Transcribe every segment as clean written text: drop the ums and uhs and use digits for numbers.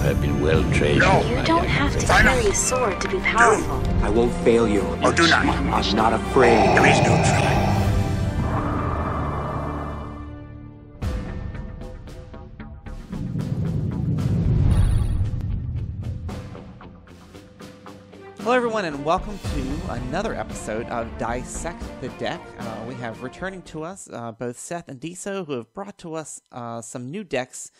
have been well trained. No. You don't have to carry a sword to be powerful. I won't fail you. Or do not. I'm not afraid. There is no try. Hello everyone and welcome to another episode of Dissect the Deck. We have returning to us both Seth and Diso, who have brought to us some new decks,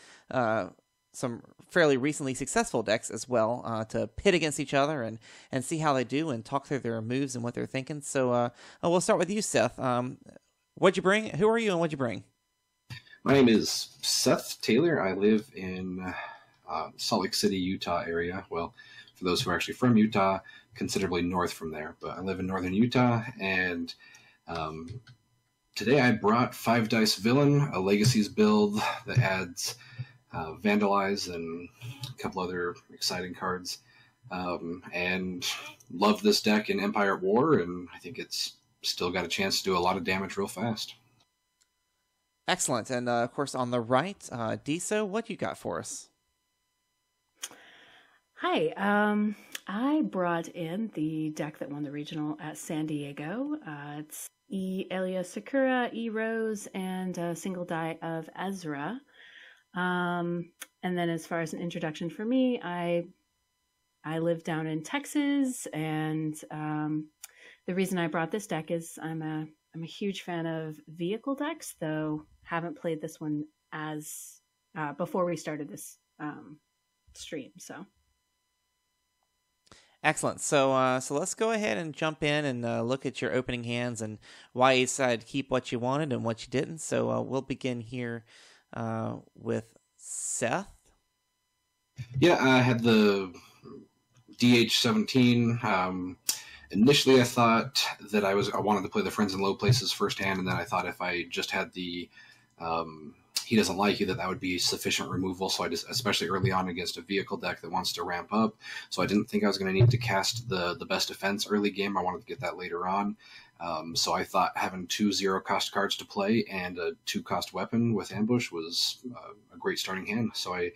some fairly recently successful decks as well, to pit against each other and see how they do and talk through their moves and what they're thinking. So we'll start with you, Seth. What'd you bring? Who are you and what'd you bring? My name is Seth Taylor. I live in Salt Lake City, Utah area. Well, for those who are actually from Utah, considerably north from there. But I live in northern Utah, and today I brought 5 Dice Villain, a Legacies build that adds Vandalize and a couple other exciting cards. And love this deck in Empire at War, and I think it's still got a chance to do a lot of damage real fast. Excellent. And of course on the right, Diso, what you got for us? Hi, I brought in the deck that won the regional at San Diego. It's eAayla Sakura, eRose, and a single die of Ezra. And then as far as an introduction for me, I live down in Texas, and the reason I brought this deck is I'm a huge fan of vehicle decks, though haven't played this one as before we started this stream, so. Excellent. So let's go ahead and jump in and look at your opening hands and why you decided to keep what you wanted and what you didn't. So we'll begin here with Seth. Yeah, I had the DH-17. Initially, I thought that I wanted to play the Friends in Low Places firsthand, and then I thought if I just had the He Doesn't Like You, that would be sufficient removal. So I just, especially early on against a vehicle deck that wants to ramp up. So I didn't think I was going to need to cast the best defense early game. I wanted to get that later on. So I thought having 2 0-cost cards to play and a 2-cost weapon with Ambush was a great starting hand. So I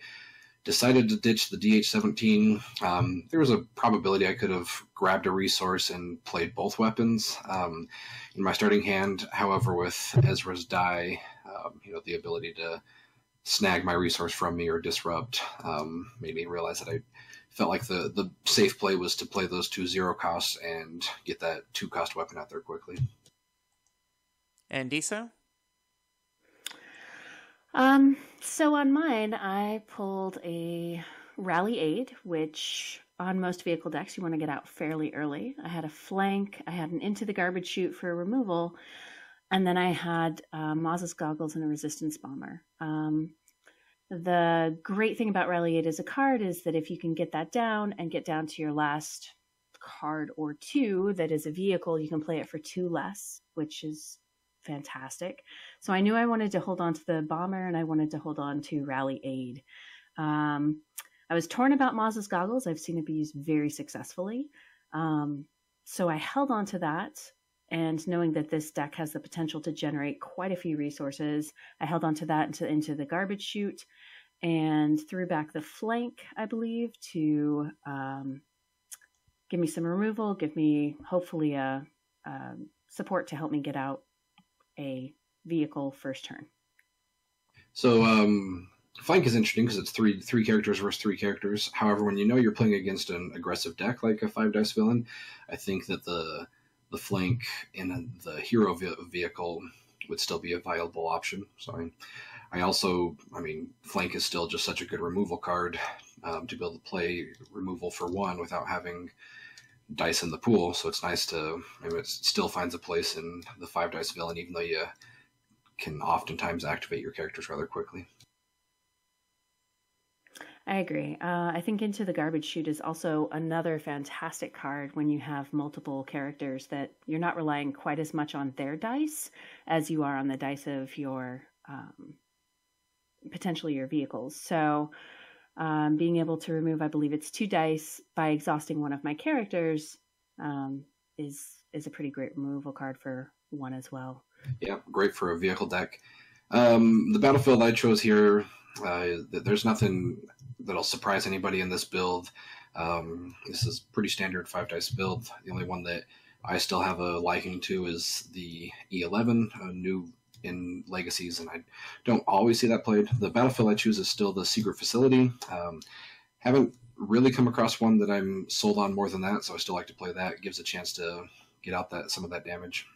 decided to ditch the DH-17. There was a probability I could have grabbed a resource and played both weapons in my starting hand. However, with Ezra's die, the ability to snag my resource from me or disrupt made me realize that I felt like the safe play was to play those 2 0-costs and get that 2-cost weapon out there quickly. And Diso? So on mine, I pulled a Rally Aid, which on most vehicle decks you want to get out fairly early. I had a flank, I had an Into the Garbage Chute for removal, and then I had Maz's Goggles and a Resistance Bomber. The great thing about Rally Aid as a card is that if you can get that down and get down to your last card or 2 that is a vehicle, you can play it for 2 less, which is fantastic. So I knew I wanted to hold on to the Bomber and I wanted to hold on to Rally Aid. I was torn about Maz's Goggles. I've seen it be used very successfully. So I held on to that. And knowing that this deck has the potential to generate quite a few resources, I held on to that into the Garbage Chute and threw back the flank, I believe, to give me some removal, give me hopefully a support to help me get out a vehicle first turn. So flank is interesting because it's three characters versus 3 characters. However, when you know you're playing against an aggressive deck like a 5 Dice Villain, I think that the flank in the hero vehicle would still be a viable option. So flank is still just such a good removal card to be able to play removal for 1 without having dice in the pool. So it's nice to, it still finds a place in the 5 Dice Villain, even though you can oftentimes activate your characters rather quickly. I agree. I think Into the Garbage Chute is also another fantastic card when you have multiple characters that you're not relying quite as much on their dice as you are on the dice of your potentially your vehicles. So being able to remove, I believe it's 2 dice by exhausting one of my characters is a pretty great removal card for 1 as well. Yeah, great for a vehicle deck. The battlefield I chose here, there's nothing that'll surprise anybody in this build. This is pretty standard 5-dice build. The only one that I still have a liking to is the E11, new in Legacies, and I don't always see that played. The battlefield I choose is still the Secret Facility. Haven't really come across one that I'm sold on more than that, so I still like to play that. It gives a chance to get out some of that damage.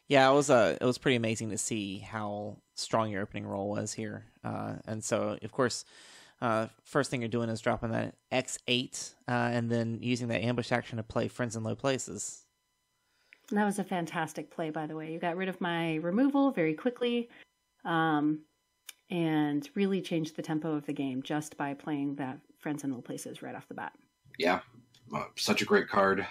Yeah, it was pretty amazing to see how strong your opening roll was here. And so, of course, first thing you're doing is dropping that X8 and then using that ambush action to play Friends in Low Places. That was a fantastic play, by the way. You got rid of my removal very quickly and really changed the tempo of the game just by playing that Friends in Low Places right off the bat. Yeah, such a great card.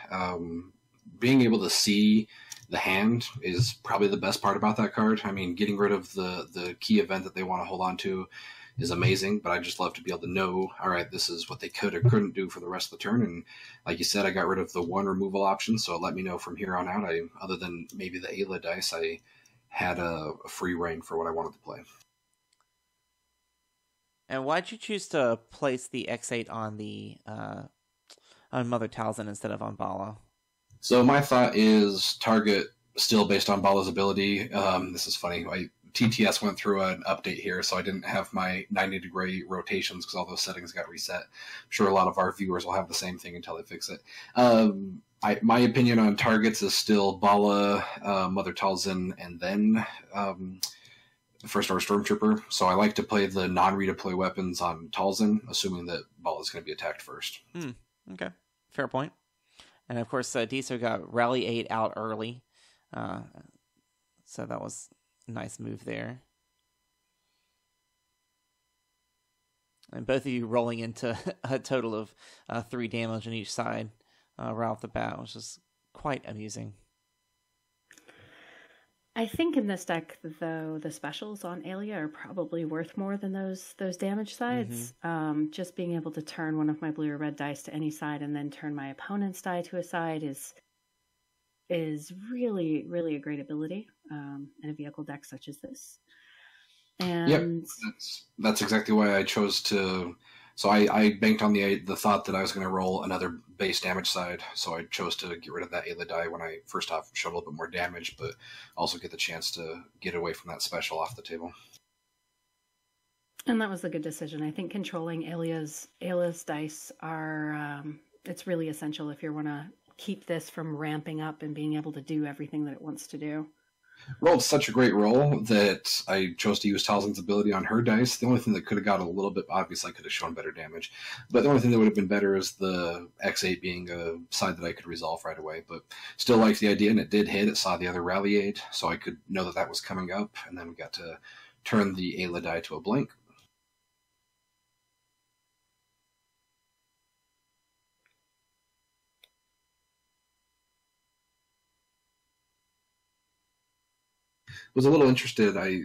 Being able to see the hand is probably the best part about that card. I mean, getting rid of the key event that they want to hold on to is amazing, but I just love to be able to know, all right, this is what they could or couldn't do for the rest of the turn. And like you said, I got rid of the one removal option, so it let me know from here on out, other than maybe the eAayla dice, I had a free reign for what I wanted to play. And why'd you choose to place the X8 on the on Mother Talzin instead of on Bala? So my thought is target still based on Bala's ability. This is funny. TTS went through an update here, so I didn't have my 90-degree rotations because all those settings got reset. I'm sure a lot of our viewers will have the same thing until they fix it. My opinion on targets is still Bala, Mother Talzin, and then First Order Stormtrooper. So I like to play the non-redeploy weapons on Talzin, assuming that Bala is going to be attacked first. Okay, fair point. And of course, Diso got Rally 8 out early, so that was a nice move there. And both of you rolling into a total of 3 damage on each side right off the bat, which is quite amusing. I think in this deck, though, the specials on eAayla are probably worth more than those damage sides. Mm-hmm. Just being able to turn one of my blue or red dice to any side and then turn my opponent's die to a side is really, really a great ability in a vehicle deck such as this. And yep, that's exactly why I chose to. So I banked on the thought that I was going to roll another base damage side, so I chose to get rid of that eAayla die when I first off showed a little bit more damage, but also get the chance to get away from that special off the table. And that was a good decision. I think controlling eAayla's dice are it's really essential if you want to keep this from ramping up and being able to do everything that it wants to do. Rolled such a great roll that I chose to use Talzin's ability on her dice. The only thing that could have got a little bit, obviously I could have shown better damage, but the only thing that would have been better is the X8 being a side that I could resolve right away. But still liked the idea, and it did hit. It saw the other Rally 8, so I could know that was coming up, and then we got to turn the eAayla die to a blank. Was a little interested. I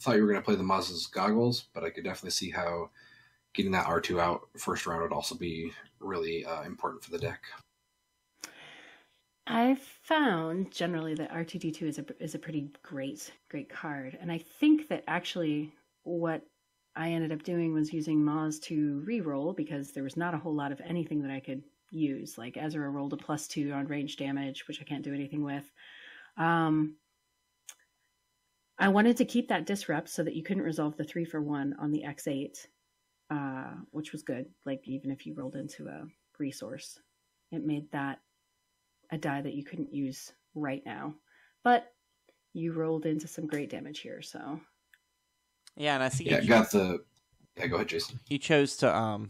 thought you were going to play the Maz's Goggles, but I could definitely see how getting that R2 out first round would also be really important for the deck. I've found generally that R2D2 is a pretty great card, and I think that actually what I ended up doing was using Maz to reroll because there was not a whole lot of anything that I could use. Like Ezra rolled a +2 on range damage, which I can't do anything with. I wanted to keep that disrupt so that you couldn't resolve the 3-for-1 on the X8, which was good. Like even if you rolled into a resource, it made that a die that you couldn't use right now. But you rolled into some great damage here, so. Yeah, and I see. Yeah, go ahead, Jason. You chose to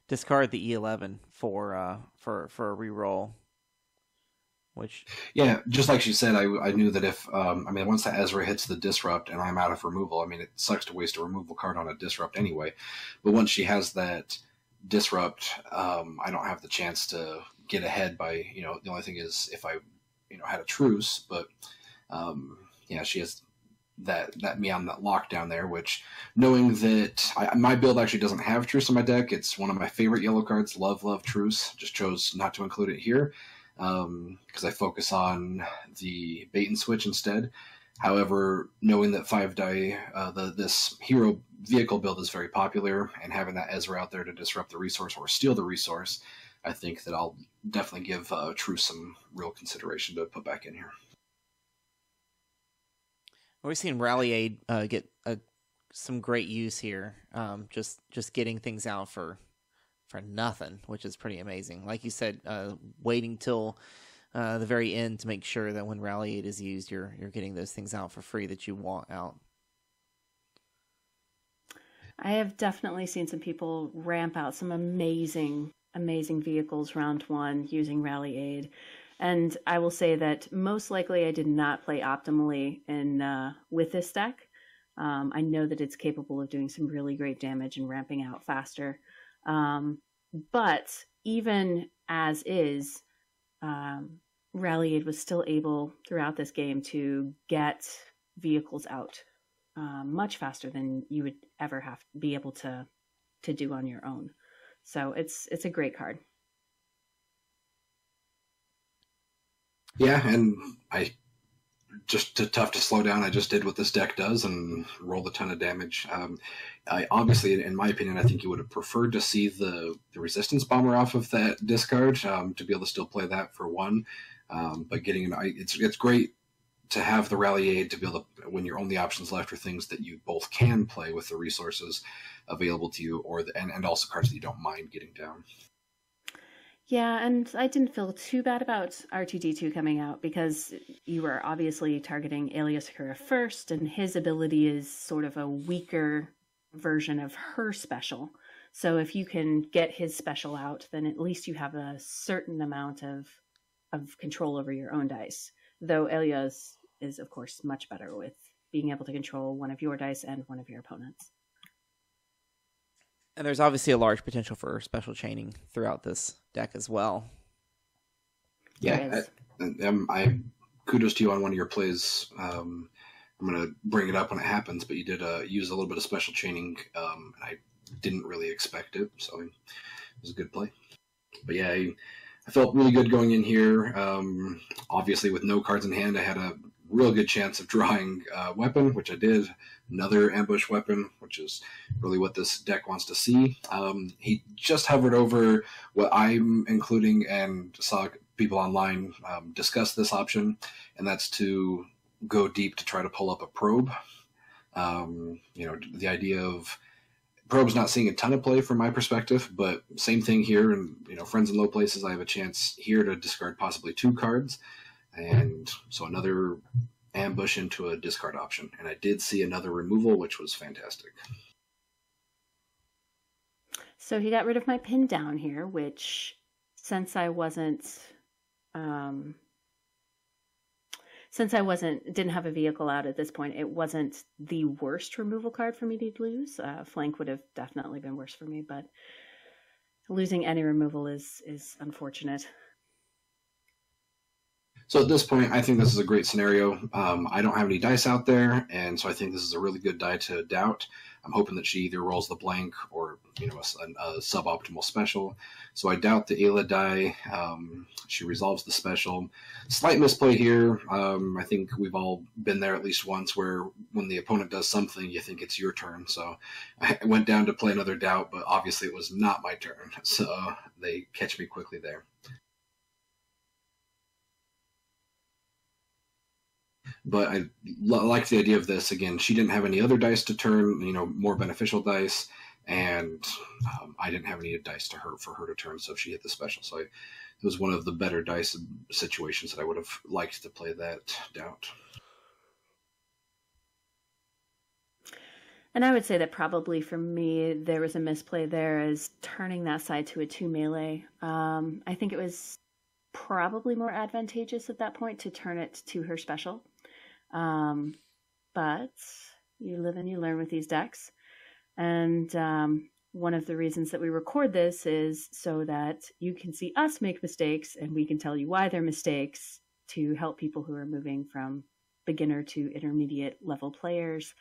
discard the E11 for a reroll. Which, yeah, just like she said, I knew that if once that Ezra hits the disrupt and I'm out of removal, it sucks to waste a removal card on a disrupt anyway. But once she has that disrupt, I don't have the chance to get ahead by the only thing is if I had a truce. But she has that me on that lockdown there. Which knowing that my build actually doesn't have truce in my deck, it's one of my favorite yellow cards. Love truce. Just chose not to include it here. Because I focus on the bait and switch instead. However, knowing that 5 die, this hero vehicle build is very popular, and having that Ezra out there to disrupt the resource or steal the resource, I think that I'll definitely give Truce some real consideration to put back in here. We've seen Rally Aid get some great use here, just getting things out for nothing, which is pretty amazing. Like you said, waiting till the very end to make sure that when Rally Aid is used, you're getting those things out for free that you want out. I have definitely seen some people ramp out some amazing vehicles round one using Rally Aid. And I will say that most likely I did not play optimally with this deck. I know that it's capable of doing some really great damage and ramping out faster. But even as is, Rally Aid was still able throughout this game to get vehicles out much faster than you would ever have to be able to do on your own. So it's a great card. Yeah, and I just tough to slow down. I just did what this deck does and rolled a ton of damage. I obviously, in my opinion, I think you would have preferred to see the resistance bomber off of that discard to be able to still play that for one. But it's great to have the Rally Aid to be able to, when your only options left are things that you both can play with the resources available to you, and also cards that you don't mind getting down. Yeah, and I didn't feel too bad about R2-D2 coming out because you were obviously targeting eAayla Sakura first, and his ability is sort of a weaker version of her special. So if you can get his special out, then at least you have a certain amount of control over your own dice. Though eAayla is of course much better with being able to control one of your dice and one of your opponents. And there's obviously a large potential for special chaining throughout this deck as well. Yeah, I kudos to you on one of your plays. I'm going to bring it up when it happens, but you did use a little bit of special chaining, and I didn't really expect it, so it was a good play. But yeah, I felt really good going in here. Obviously, with no cards in hand, I had a real good chance of drawing a weapon, which I did. Another ambush weapon, which is really what this deck wants to see. He just hovered over what I'm including and saw people online discuss this option, and that's to go deep to try to pull up a probe. The idea of probe's not seeing a ton of play from my perspective, but same thing here. And friends in low places, I have a chance here to discard possibly 2 cards, and so another ambush into a discard option. And I did see another removal, which was fantastic. So he got rid of my pin down here, which since I didn't have a vehicle out at this point, it wasn't the worst removal card for me to lose. Flank would have definitely been worse for me, but losing any removal is unfortunate. So at this point, I think this is a great scenario. I don't have any dice out there, and so I think this is a really good die to doubt. I'm hoping that she either rolls the blank or a suboptimal special. So I doubt the eAayla die. She resolves the special. Slight misplay here. I think we've all been there at least once where when the opponent does something, you think it's your turn. So I went down to play another doubt, but obviously it was not my turn. So they catch me quickly there. But I like the idea of this. Again, she didn't have any other dice to turn, more beneficial dice, and I didn't have any dice for her to turn, so she hit the special. So it was one of the better dice situations that I would have liked to play that doubt. And I would say that probably for me, there was a misplay there as turning that side to a 2 melee. I think it was probably more advantageous at that point to turn it to her special. But you live and you learn with these decks. And one of the reasons that we record this is so that you can see us make mistakes and we can tell you why they're mistakes to help people who are moving from beginner to intermediate level players,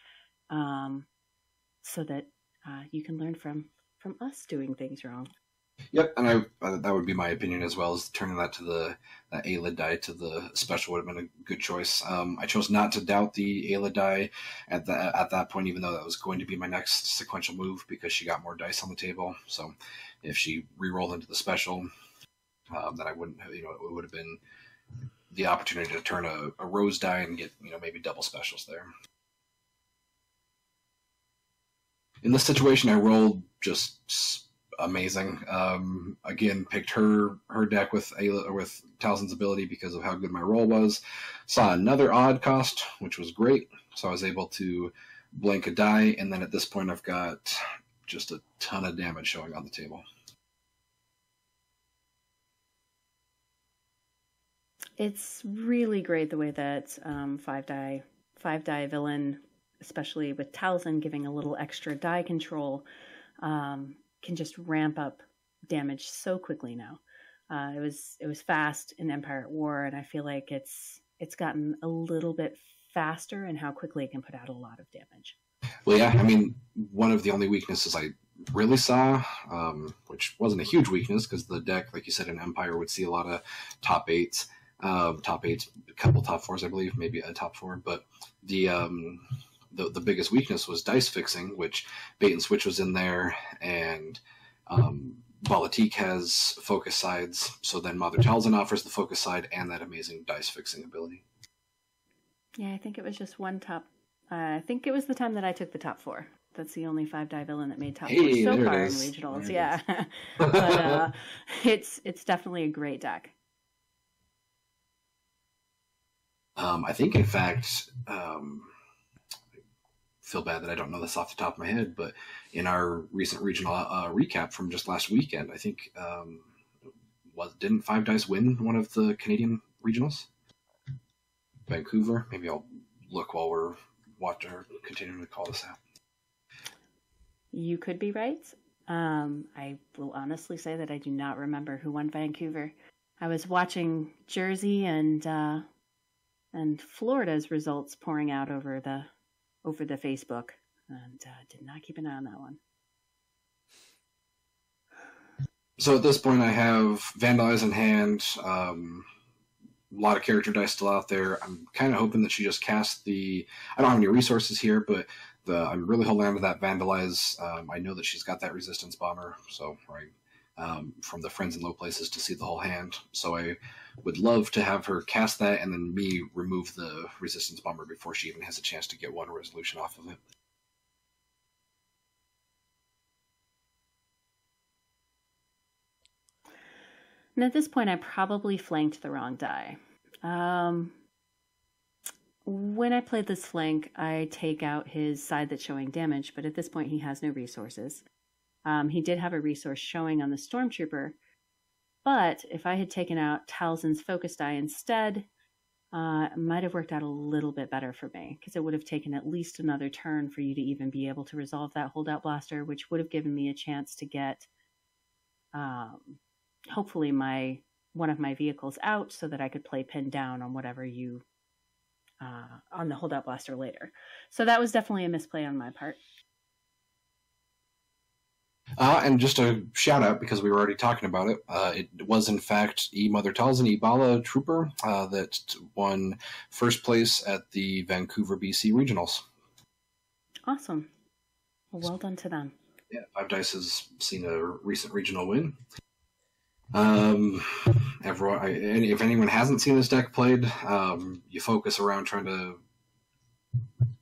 so that you can learn from us doing things wrong. Yep, and that would be my opinion as well, as turning that to the eAayla die to the special would have been a good choice. I chose not to doubt the eAayla die at that point, even though that was going to be my next sequential move because she got more dice on the table. So if she re-rolled into the special, then I wouldn't have, it would have been the opportunity to turn a rose die and get, maybe double specials there. In this situation, I rolled just amazing. Again, picked her deck with Talzin's ability because of how good my roll was. Saw another odd cost, which was great. So I was able to blank a die, and then at this point I've got just a ton of damage showing on the table. It's really great the way that five die villain, especially with Talzin giving a little extra die control, can just ramp up damage so quickly now. It was fast in Empire at War, and I feel like it's gotten a little bit faster in how quickly it can put out a lot of damage. Well, yeah, I mean, one of the only weaknesses I really saw, which wasn't a huge weakness because the deck, like you said, in Empire would see a lot of top eights, a couple top fours, I believe, maybe a top four, but the biggest weakness was dice fixing, which Bait and Switch was in there, and Balatique has focus sides, so then Mother Talzin offers the focus side and that amazing dice fixing ability. Yeah, I think it was just one top. I think it was the time that I took the top four. That's the only 5-die villain that made top four so far in regionals. Yeah, but it's definitely a great deck. I think, in fact, I feel bad that I don't know this off the top of my head, but in our recent regional recap from just last weekend, I think didn't Five Dice win one of the Canadian regionals? Vancouver? Maybe I'll look while we're watching or continuing to call this out. You could be right. I will honestly say that I do not remember who won Vancouver. I was watching Jersey and Florida's results pouring out over the Facebook, and did not keep an eye on that one. So at this point, I have Vandalize in hand. A lot of character dice still out there. I'm kind of hoping that she just casts I don't have any resources here, but I'm really holding on to that Vandalize. I know that she's got that Resistance Bomber, so from the Friends in Low Places to see the whole hand. So I would love to have her cast that and then me remove the Resistance Bomber before she even has a chance to get one resolution off of it. And at this point, I probably flanked the wrong die. When I played this flank, I take out his side that's showing damage, but at this point, he has no resources. He did have a resource showing on the Stormtrooper, but if I had taken out Talzin's focus die instead, it might have worked out a little bit better for me, because it would have taken at least another turn for you to even be able to resolve that holdout blaster, which would have given me a chance to get hopefully one of my vehicles out so that I could play pin down on whatever you on the holdout blaster later. So that was definitely a misplay on my part. And just a shout out, because we were already talking about it, it was in fact Mother Talzin, eBala Trooper, that won first place at the Vancouver, BC regionals. Awesome. Well done to them. Yeah, Five Dice has seen a recent regional win. If anyone hasn't seen this deck played, you focus around trying to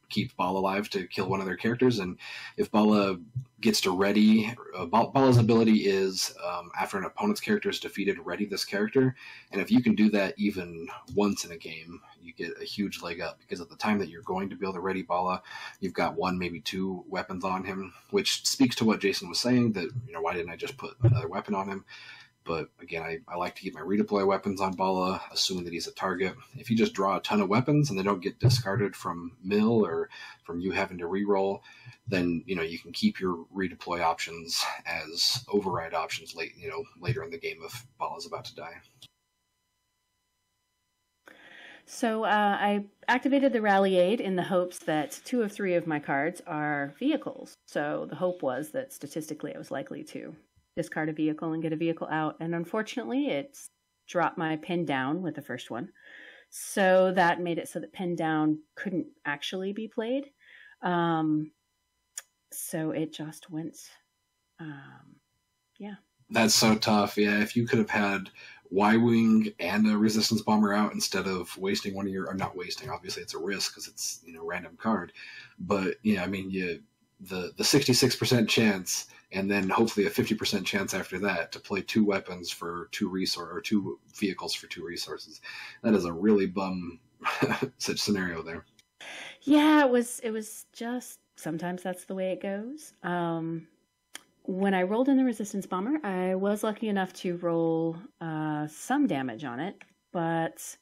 keep Bala alive to kill one of their characters, and if Bala gets to ready, Bala's ability is after an opponent's character is defeated, ready this character, and if you can do that even once in a game, you get a huge leg up, because at the time that you're going to be able to ready Bala, you've got one, maybe two weapons on him, which speaks to what Jason was saying, that why didn't I just put another weapon on him? But again, I like to keep my redeploy weapons on Bala, assuming that he's a target. If you just draw a ton of weapons and they don't get discarded from mill or from you having to reroll, then you can keep your redeploy options as override options later in the game if Bala's about to die. So I activated the Rally Aid in the hopes that 2 of 3 of my cards are vehicles. So the hope was that statistically I was likely to discard a vehicle and get a vehicle out. And unfortunately, it's dropped my pin down with the first one. So that made it so that pin down couldn't actually be played. So it just went, yeah. That's so tough. Yeah, if you could have had Y-Wing and a Resistance Bomber out instead of wasting one of your, or not wasting, obviously it's a risk because it's, you know, random card. But yeah, I mean, the 66% chance and then hopefully a 50% chance after that to play 2 weapons for 2 resource or 2 vehicles for 2 resources. That is a really bum such scenario there. Yeah, it was just, sometimes that's the way it goes. When I rolled in the Resistance Bomber, I was lucky enough to roll some damage on it, but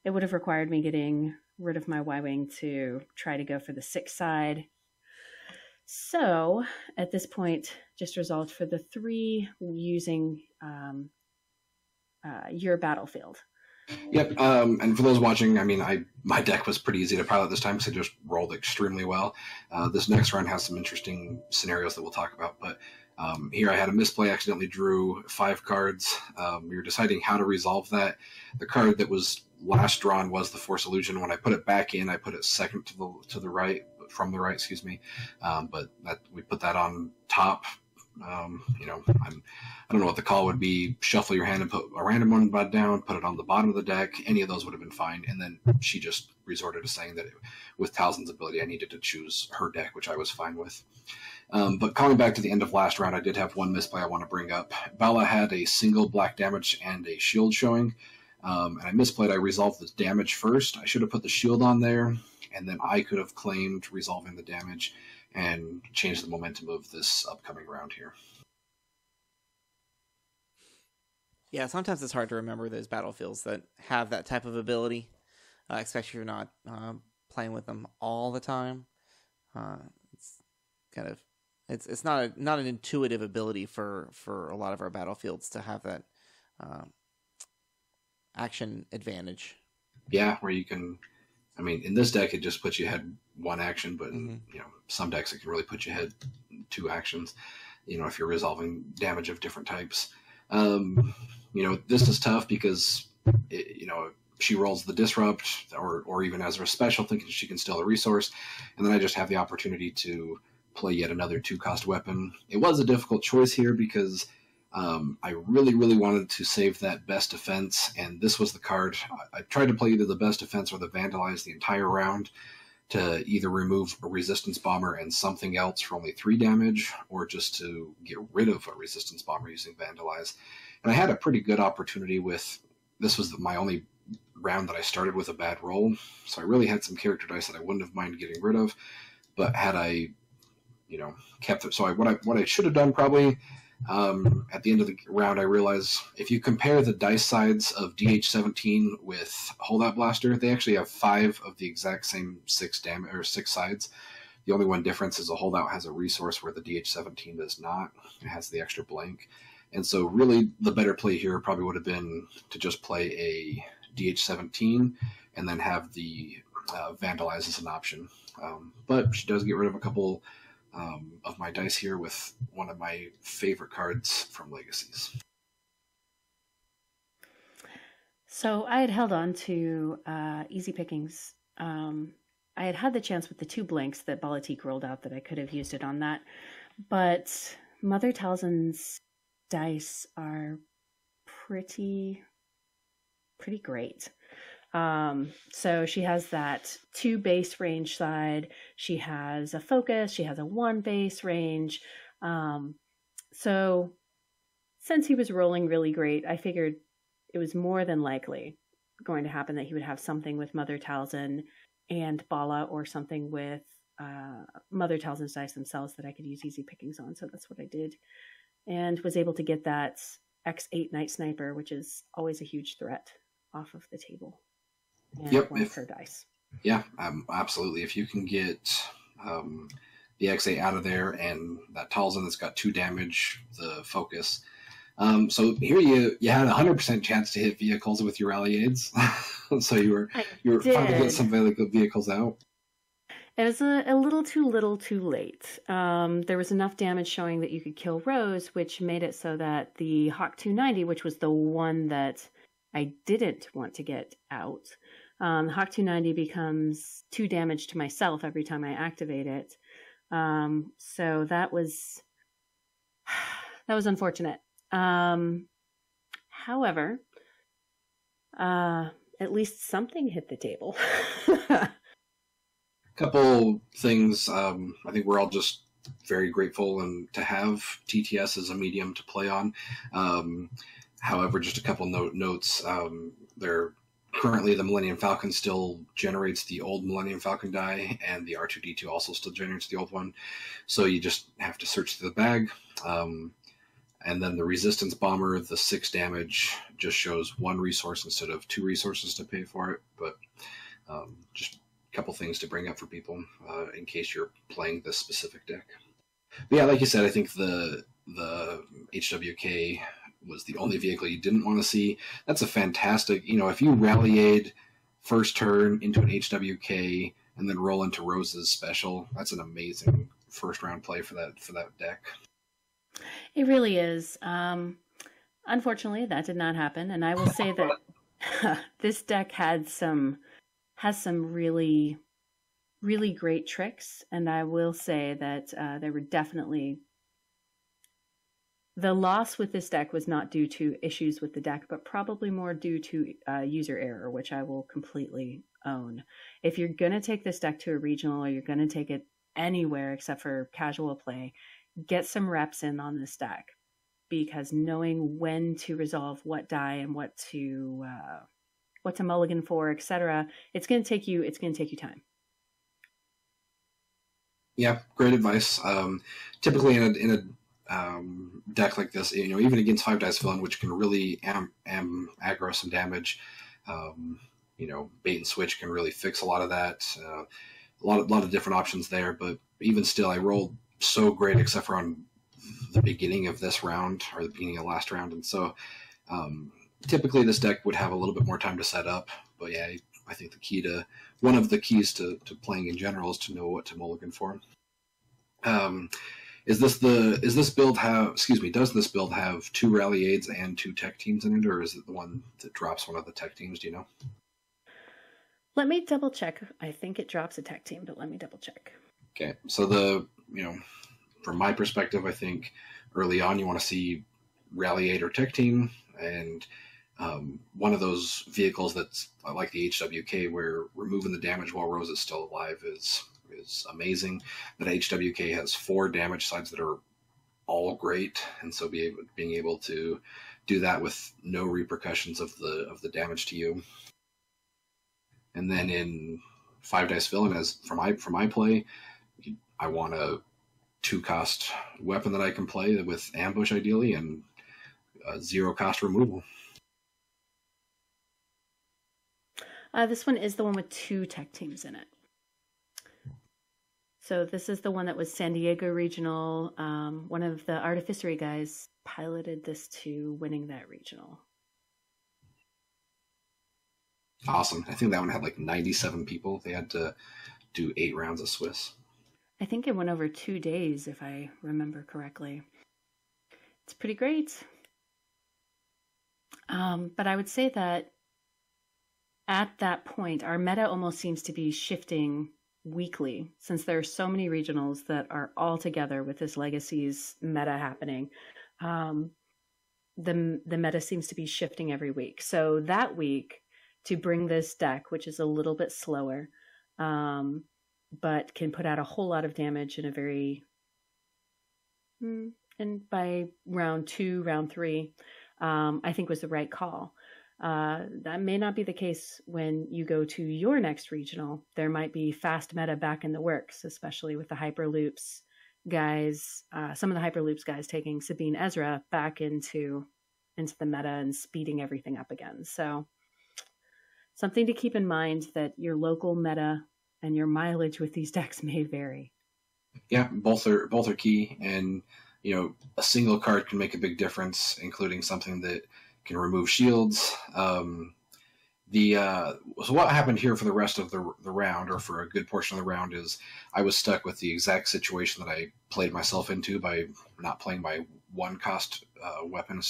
it would have required me getting rid of my Y-Wing to try to go for the 6 side. So at this point, just resolved for the 3 using your battlefield. Yep, and for those watching, I mean, my deck was pretty easy to pilot this time because I just rolled extremely well. This next round has some interesting scenarios that we'll talk about, but here I had a misplay, accidentally drew 5 cards. We were deciding how to resolve that. The card that was last drawn was the Force Illusion. When I put it back in, I put it second to the right, from the right, excuse me. But we put that on top. You know, I don't know what the call would be. Shuffle your hand and put a random one down, put it on the bottom of the deck. Any of those would have been fine. And then she just resorted to saying that with Talzin's ability, I needed to choose her deck, which I was fine with. But calling back to the end of last round, I did have one misplay I want to bring up. Bala had a single black damage and a shield showing. And I misplayed. I resolved the damage first. I should have put the shield on there, and then I could have claimed resolving the damage and change the momentum of this upcoming round here. Yeah, sometimes it's hard to remember those battlefields that have that type of ability, especially if you're not playing with them all the time. It's kind of it's not an intuitive ability for a lot of our battlefields to have that action advantage. Yeah, where you can. I mean, in this deck, it just puts you ahead 1 action, but in, you know, some decks it can really put you ahead 2 actions. You know, if you're resolving damage of different types. You know, this is tough because you know, she rolls the disrupt or even Ezra special, thinking she can steal a resource, and then I just have the opportunity to play yet another 2-cost weapon. It was a difficult choice here because I really wanted to save that best defense, and this was the card. I tried to play either the best defense or the vandalize the entire round to either remove a resistance bomber and something else for only 3 damage, or just to get rid of a resistance bomber using vandalize. And I had a pretty good opportunity with, this was my only round that I started with a bad roll, so I really had some character dice that I wouldn't have minded getting rid of, but had I, you know, kept it. So what I should have done probably, at the end of the round, I realized if you compare the dice sides of DH-17 with Holdout Blaster, they actually have 5 of the exact same 6 damage or 6 sides. The only one difference is a Holdout has a resource where the DH-17 does not. It has the extra blank. And so really the better play here probably would have been to just play a DH-17 and then have the Vandalize as an option. But she does get rid of a couple of my dice here with one of my favorite cards from Legacies. So I had held on to easy pickings. I had the chance with the 2 blanks that Balatik rolled out that I could have used it on that. But Mother Talzin's dice are pretty great. So she has that 2 base range side. She has a focus. She has a 1 base range. So since he was rolling really great, I figured it was more than likely going to happen that he would have something with Mother Talzin and Bala, or something with Mother Talzin's dice themselves that I could use easy pickings on. So that's what I did, and was able to get that X8 Night Sniper, which is always a huge threat, off of the table. And yep, one of her dice. Yeah, absolutely. If you can get the X8 out of there, and that Talzin that's got 2 damage, the focus. So here you had a 100% chance to hit vehicles with your Ralliades. So you were finally get some really good vehicles out. It was a little too late. There was enough damage showing that you could kill Rose, which made it so that the Hawk 290, which was the one that I didn't want to get out, Hawk 290 becomes 2 damage to myself every time I activate it. So that was unfortunate. However, at least something hit the table. Couple things. I think we're all just very grateful and to have TTS as a medium to play on. However, just a couple notes. Currently, the Millennium Falcon still generates the old Millennium Falcon die, and the R2-D2 also still generates the old one. So you just have to search through the bag. And then the Resistance Bomber, the 6 damage, just shows 1 resource instead of 2 resources to pay for it. But just a couple things to bring up for people in case you're playing this specific deck. But yeah, like you said, I think the HWK was the only vehicle you didn't want to see. That's a fantastic, if you rallied first turn into an HWK and then roll into Rose's special, that's an amazing first round play for that deck. It really is. Unfortunately, that did not happen, and I will say that this deck has some really, really great tricks, and I will say that there were definitely the loss with this deck was not due to issues with the deck, but probably more due to user error, which I will completely own. If you're going to take this deck to a regional, or you're going to take it anywhere except for casual play, get some reps in on this deck, because knowing when to resolve what die and what to mulligan for, etc., it's going to take you time. Yeah, great advice. Typically in a deck like this, even against 5 Dice Villain, which can really aggro some damage, bait and switch can really fix a lot of that. A lot of different options there, but even still, I rolled so great except for on the beginning of this round or the beginning of last round, and so typically this deck would have a little bit more time to set up. But yeah, I think one of the keys to playing in general is to know what to mulligan for. Does this build have 2 rally aids and 2 tech teams in it, or is it the one that drops one of the tech teams? Do you know? Let me double check. I think it drops a tech team, but let me double check. Okay, so from my perspective, I think early on you want to see rally aid or tech team, and one of those vehicles that's like the HWK, where removing the damage while Rose is still alive is amazing. That HWK has 4 damage sides that are all great, and so being able to do that with no repercussions of the damage to you. And then in 5 Dice Villain, as for my play, I want a 2-cost weapon that I can play with ambush ideally, and 0-cost removal. This one is the one with 2 tech teams in it. So this is the one that was San Diego Regional. One of the Artificery guys piloted this to winning that regional. Awesome. I think that one had like 97 people. They had to do 8 rounds of Swiss. I think it went over 2 days, if I remember correctly. It's pretty great. But I would say that at that point, our meta almost seems to be shifting weekly, since there are so many regionals that are all together with this Legacies meta happening. The meta seems to be shifting every week. So that week, to bring this deck, which is a little bit slower, but can put out a whole lot of damage in a very, and by round 2, round 3, I think was the right call. That may not be the case when you go to your next regional. There might be fast meta back in the works, especially with the Hyperloops guys, some of the Hyperloops guys taking Sabine Ezra back into the meta and speeding everything up again. So something to keep in mind, that your local meta and your mileage with these decks may vary. Yeah, both are key, and a single card can make a big difference, including something that can remove shields. So what happened here for the rest of the round, or for a good portion of the round, is I was stuck with the exact situation that I played myself into by not playing my 1-cost weapon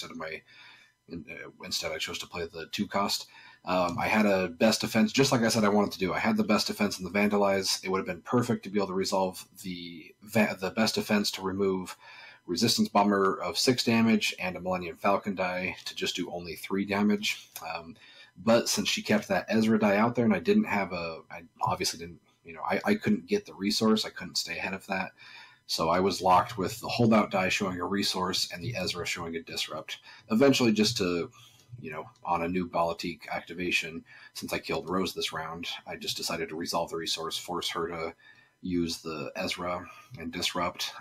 instead I chose to play the 2-cost. I had a best defense, just like I said I wanted to do. I had the best defense and the Vandalize. It would have been perfect to be able to resolve the best defense to remove Resistance Bomber of 6 damage and a Millennium Falcon die to just do only 3 damage. But since she kept that Ezra die out there, and I obviously didn't, I couldn't get the resource. I couldn't stay ahead of that. So I was locked with the holdout die showing a resource and the Ezra showing a disrupt. Eventually, just to, on a new Balatik activation, since I killed Rose this round, I just decided to resolve the resource, force her to use the Ezra and disrupt.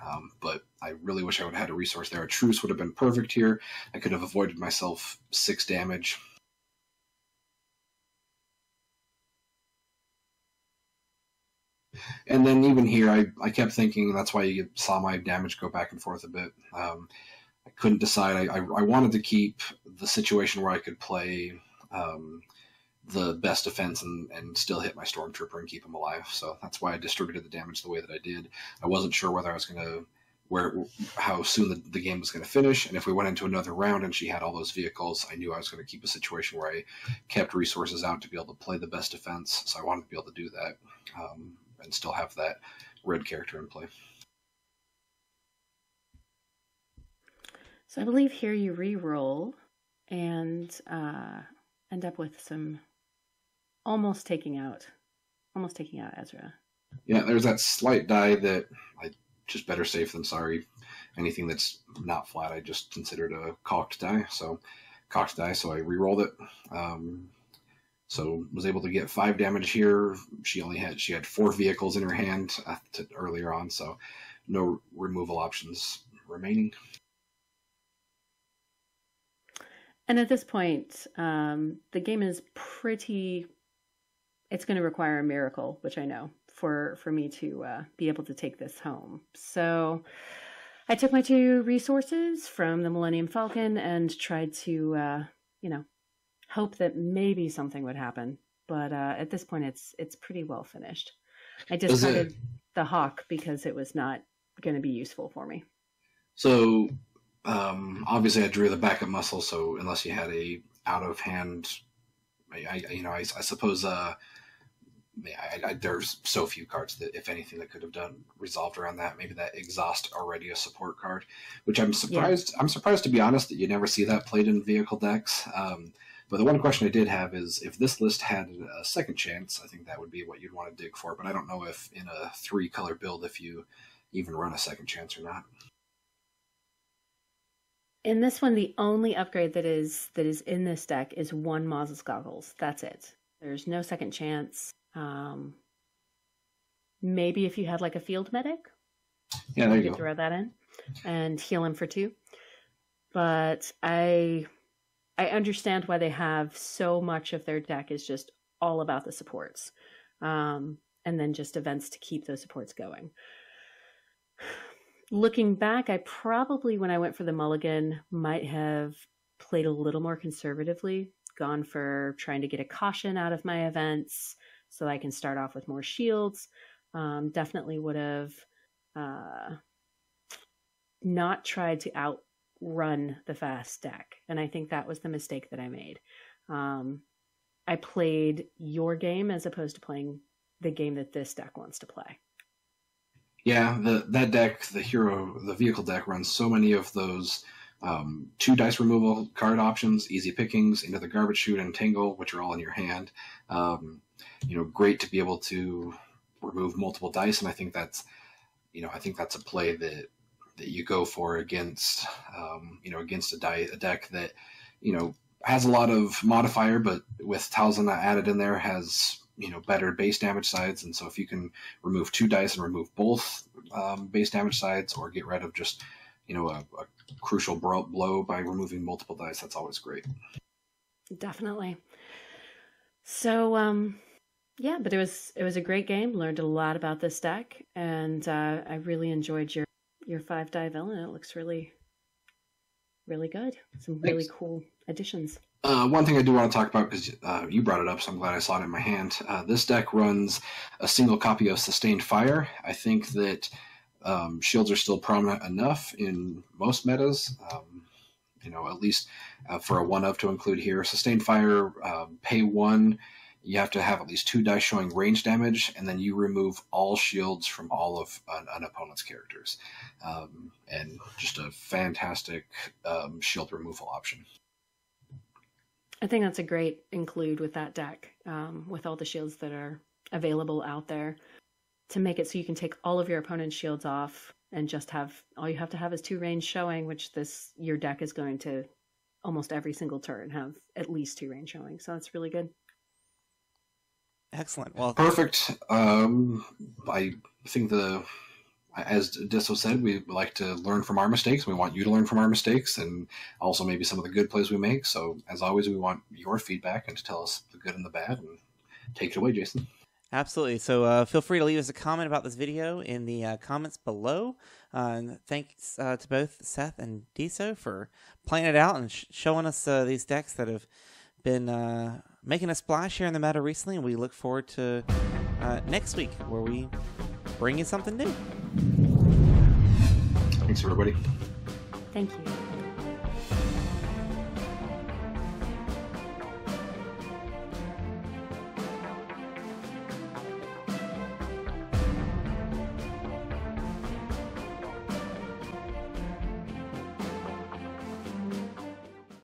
But I really wish I would have had a resource there. A truce would have been perfect here. I could have avoided myself 6 damage. And then even here, I kept thinking, and that's why you saw my damage go back and forth a bit. I couldn't decide. I wanted to keep the situation where I could play the best defense and still hit my Stormtrooper and keep him alive. So that's why I distributed the damage the way that I did. I wasn't sure whether I was going to, how soon the game was going to finish. And if we went into another round and she had all those vehicles, I knew I was going to keep a situation where I kept resources out to be able to play the best defense. So I wanted to be able to do that. And still have that red character in play. So I believe here you re-roll and end up with some almost taking out Ezra. Yeah, there's that slight die that I just better safe than sorry. Anything that's not flat, I just considered a cocked die. So I re-rolled it. So was able to get 5 damage here. She had 4 vehicles in her hand earlier on, so no removal options remaining. And at this point, the game is it's going to require a miracle, which I know, for me to be able to take this home. So I took my 2 resources from the Millennium Falcon and tried to, hope that maybe something would happen. But at this point, it's pretty well finished. I discarded the Hawk because it was not going to be useful for me. So obviously I drew the backup muscle, so unless you had a out of hand, I suppose there's so few cards that, if anything, that could have resolved around that. Maybe that Exhaust already a support card, which I'm surprised. Yeah. I'm surprised, to be honest, that you never see that played in vehicle decks. But the one question I did have is, if this list had a second chance, I think that would be what you'd want to dig for. But I don't know if in a 3-color build, if you even run a second chance or not. In this one, the only upgrade that is in this deck is 1 Maz's Goggles. That's it. There's no second chance. Maybe if you had like a field medic, yeah, there you could throw that in and heal him for 2. But I understand why they have so much of their deck is just all about the supports, and then just events to keep those supports going. Looking back, I probably, when I went for the mulligan, might have played a little more conservatively, gone for trying to get a caution out of my events so I can start off with more shields. Definitely would have not tried to outrun the fast deck. And I think that was the mistake that I made. I played your game as opposed to playing the game that this deck wants to play. Yeah, that deck, the vehicle deck, runs so many of those 2 dice removal card options, easy pickings, into the garbage chute and tangle, which are all in your hand. Great to be able to remove multiple dice, and I think that's a play that you go for against against a deck that has a lot of modifier, but with Talzin added in there has better base damage sides. And so if you can remove 2 dice and remove both base damage sides, or get rid of just a crucial blow by removing multiple dice, that's always great. Definitely. So yeah, but it was a great game. Learned a lot about this deck, and I really enjoyed your 5-die villain. It looks really, really good. Some really cool additions. One thing I do want to talk about, because you brought it up, so I'm glad I saw it in my hand. This deck runs a single copy of Sustained Fire. I think that shields are still prominent enough in most metas, at least for a 1-of to include here. Sustained Fire, pay 1, you have to have at least 2 dice showing range damage, and then you remove all shields from all of an opponent's characters. And just a fantastic shield removal option. I think that's a great include with that deck, with all the shields that are available out there, to make it so you can take all of your opponent's shields off and just have, all you have to have is 2 range showing, which your deck is going to almost every single turn have at least 2 range showing. So that's really good. Excellent. Well, perfect. I think as Disso said, we like to learn from our mistakes. We want you to learn from our mistakes, and also maybe some of the good plays we make. So, as always, we want your feedback and to tell us the good and the bad. And take it away, Jason. Absolutely. So feel free to leave us a comment about this video in the comments below. And thanks to both Seth and Disso for playing it out and showing us these decks that have been making a splash here in the meta recently. And we look forward to next week, where we bring you something new. Thanks, everybody. Thank you.